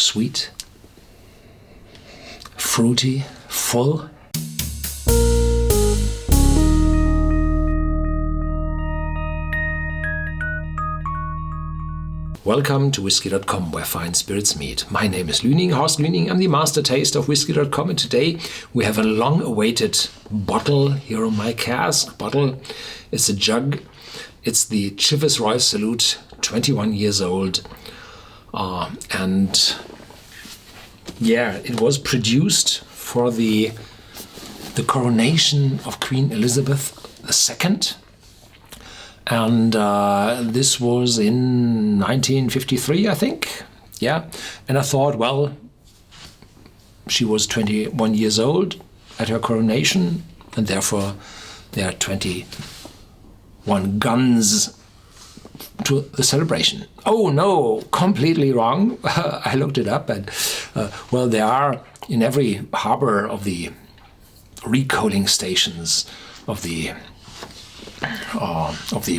sweet, fruity, full. Welcome to Whisky.com, where fine spirits meet. My name is Horst Lüning. I'm the master taster of Whisky.com, and today we have a long-awaited bottle here on my cask. Bottle, it's a jug. It's the Chivas Salute, 21 years old. And yeah, it was produced for the coronation of Queen Elisabeth II. And this was in 1953, I think. Yeah. And I thought, well, she was 21 years old at her coronation, and therefore there are 21 guns to the celebration. Oh no, completely wrong. I looked it up, and well, there are in every harbor of the recoaling stations of the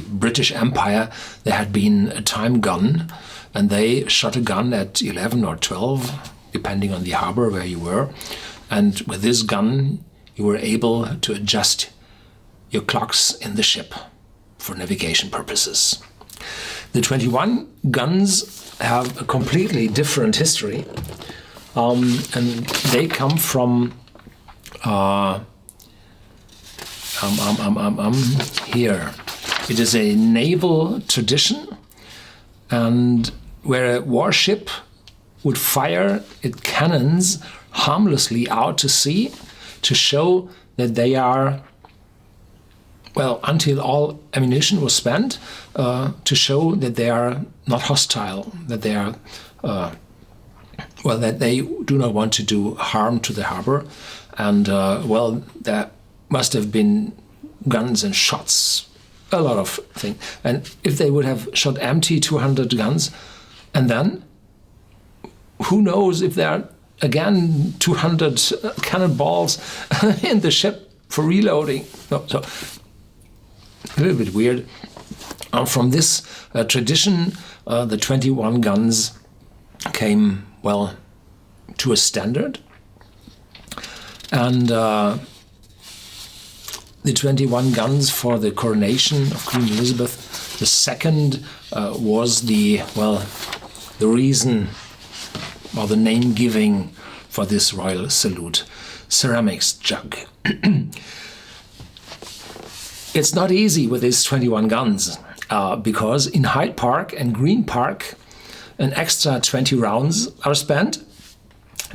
British Empire, there had been a time gun, and they shot a gun at 11 or 12, depending on the harbor where you were. And with this gun, you were able to adjust your clocks in the ship for navigation purposes. The 21 guns have a completely different history, and they come from here. It is a naval tradition, and where a warship would fire its cannons harmlessly out to sea to show that they are, well, until all ammunition was spent, to show that they are not hostile, that they are, well, that they do not want to do harm to the harbor. And, well, there must have been guns and shots, a lot of things. And if they would have shot empty 200 guns, and then who knows if there are again 200 cannonballs in the ship for reloading. No, so a little bit weird. From this tradition, the 21 guns came, well, to a standard. And the 21 guns for the coronation of Queen Elizabeth II was the reason, or the name giving for this royal salute ceramics jug. It's not easy with these 21 guns, because in Hyde Park and Green Park an extra 20 rounds are spent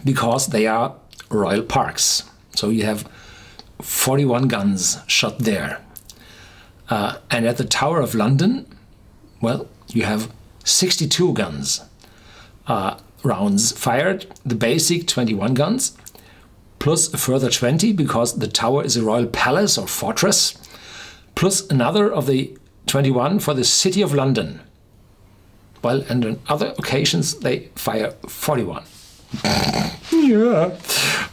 because they are royal parks. So you have 41 guns shot there. And at the Tower of London, well, you have 62 guns, rounds fired, the basic 21 guns, plus a further 20 because the tower is a royal palace or fortress, plus another of the 21 for the City of London. Well, and on other occasions they fire 41. Yeah.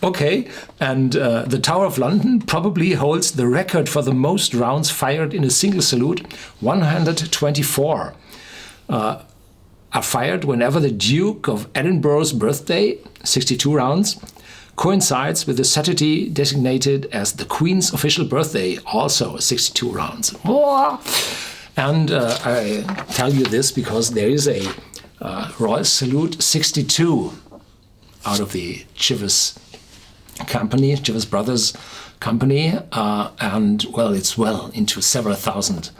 Okay, and the Tower of London probably holds the record for the most rounds fired in a single salute. 124 are fired whenever the Duke of Edinburgh's birthday, 62 rounds, coincides with the Saturday designated as the Queen's official birthday, also 62 rounds. And I tell you this because there is a Royal Salute 62 out of the Chivas company, Chivas Brothers company, and well, it's well into several thousand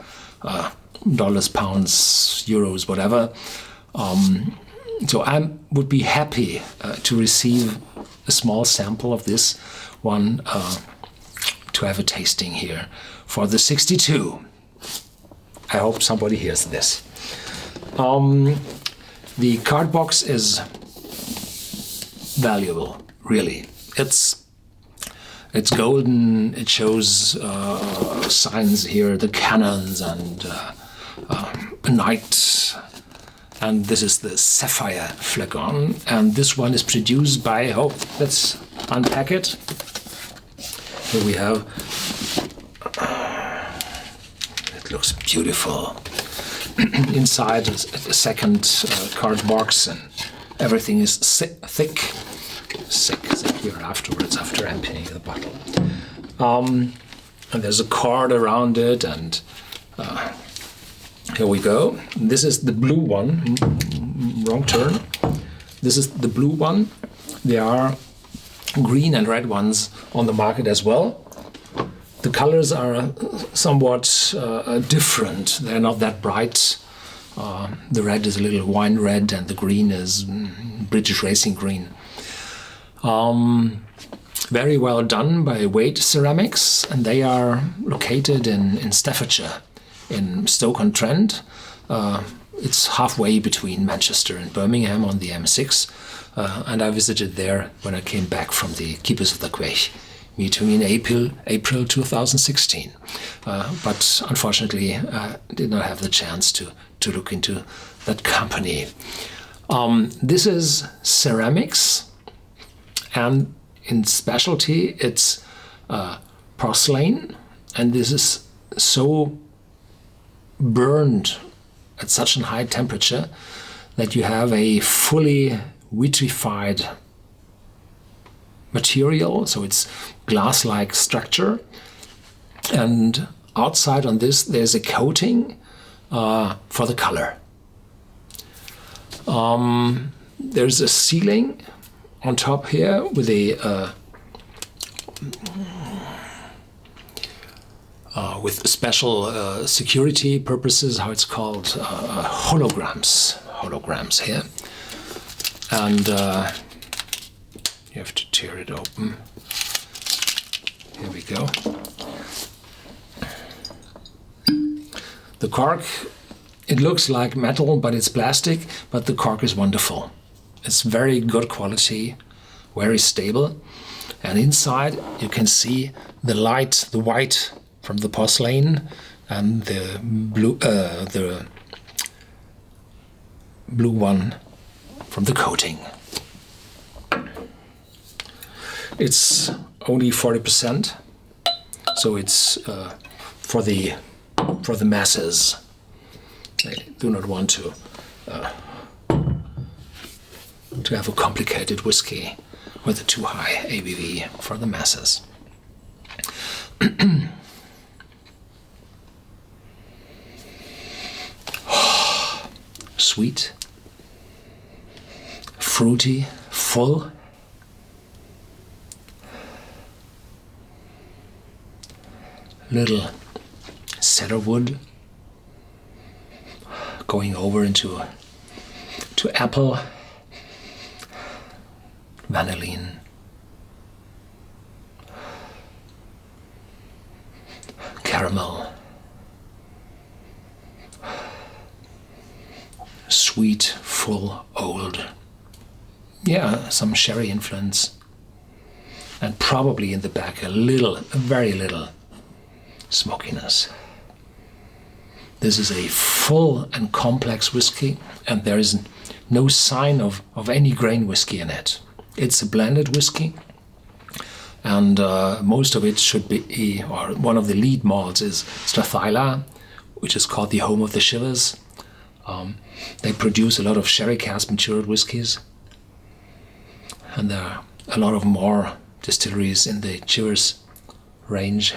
dollars, pounds, euros, whatever. So I would be happy to receive a small sample of this one to have a tasting here for the 62. I hope somebody hears this. The card box is valuable, really. It's golden. It shows signs here, the cannons and a knight. And this is the sapphire flagon. And this one is produced by, let's unpack it. Here we have, it looks beautiful. Inside is a second card box, and everything is thick here afterwards, after emptying the bottle. And there's a card around it, and here we go. This is the blue one. Wrong turn. This is the blue one. There are green and red ones on the market as well. The colors are somewhat different. They're not that bright. The red is a little wine red, and the green is British racing green. Very well done by Wade Ceramics, and they are located in Staffordshire, in Stoke-on-Trent. It's halfway between Manchester and Birmingham on the M6, and I visited there when I came back from the Keepers of the Quaich meeting in April 2016. But unfortunately, I did not have the chance to look into that company. This is ceramics, and in specialty it's porcelain, and this is so burned at such a high temperature that you have a fully vitrified material, so it's glass-like structure, and outside on this there's a coating for the color. There's a sealing on top here with a with special security purposes, how it's called, holograms here, and you have to tear it open. Here we go. The cork, it looks like metal, but it's plastic, but the cork is wonderful. It's very good quality, very stable, and inside you can see the light, the white from the porcelain, and the blue one from the coating. It's only 40%, so it's for the masses. They do not want to have a complicated whiskey with a too high ABV for the masses. Sweet, fruity, full. Little cedarwood going over into apple, vanillin, caramel, sweet, full, old. Yeah, some sherry influence, and probably in the back a very little smokiness. This is a full and complex whiskey, and there is no sign of any grain whiskey in it. It's a blended whiskey, and most of it should be, or one of the lead malts is Strathyla, which is called the home of the Chivas. They produce a lot of sherry cask matured whiskies, and there are a lot of more distilleries in the Chivas range.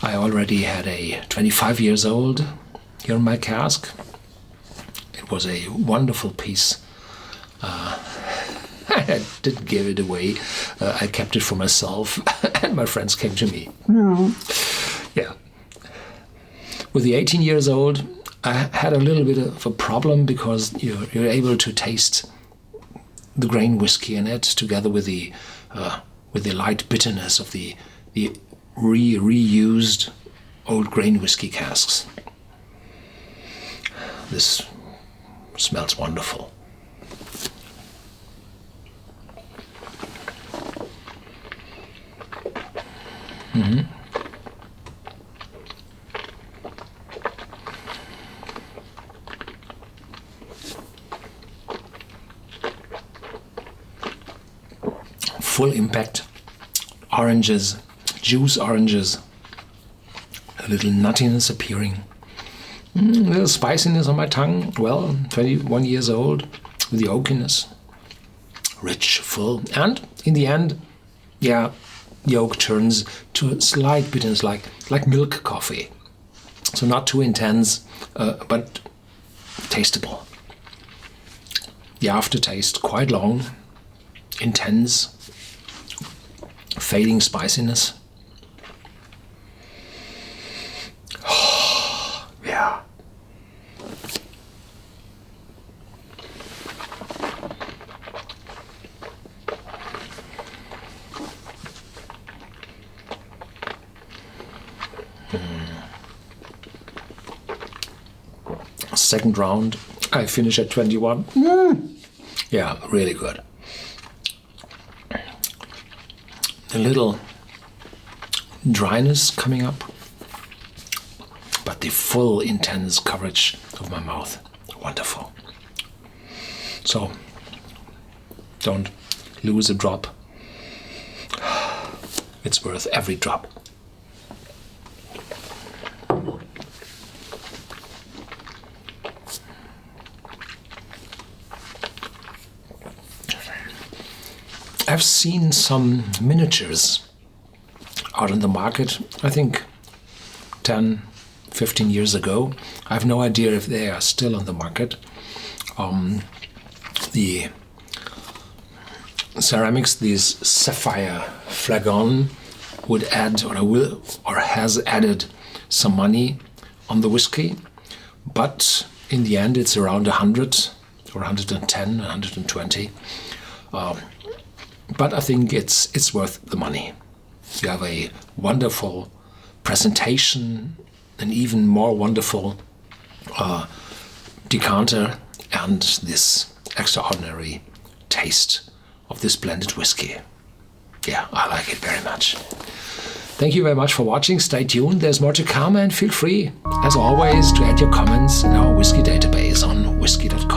I already had a 25 years old here in my cask. It was a wonderful piece. I didn't give it away. I kept it for myself, and my friends came to me. Yeah. With the 18 years old, I had a little bit of a problem because you're able to taste the grain whiskey in it together with the light bitterness of the reused old grain whiskey casks. This smells wonderful. Mm-hmm. Full impact oranges, juice oranges, a little nuttiness appearing, A little spiciness on my tongue. Well, 21 years old with the oakiness. Rich, full, and in the end, yeah, the oak turns to a slight bitterness, like milk coffee. So not too intense, but tasteable. The aftertaste quite long, intense, fading spiciness. Yeah. Second round, I finish at 21. Yeah, really good. A little dryness coming up, but the full intense coverage of my mouth, wonderful. So don't lose a drop. It's worth every drop. I've seen some miniatures out in the market, I think 10, 15 years ago. I have no idea if they are still on the market. The ceramics, these sapphire flagon, would add or has added some money on the whiskey, but in the end it's around 100 or 110, 120. But I think it's worth the money. You have a wonderful presentation, an even more wonderful decanter, and this extraordinary taste of this blended whiskey. Yeah, I like it very much. Thank you very much for watching. Stay tuned, there's more to come, and feel free, as always, to add your comments in our whiskey database on Whisky.com.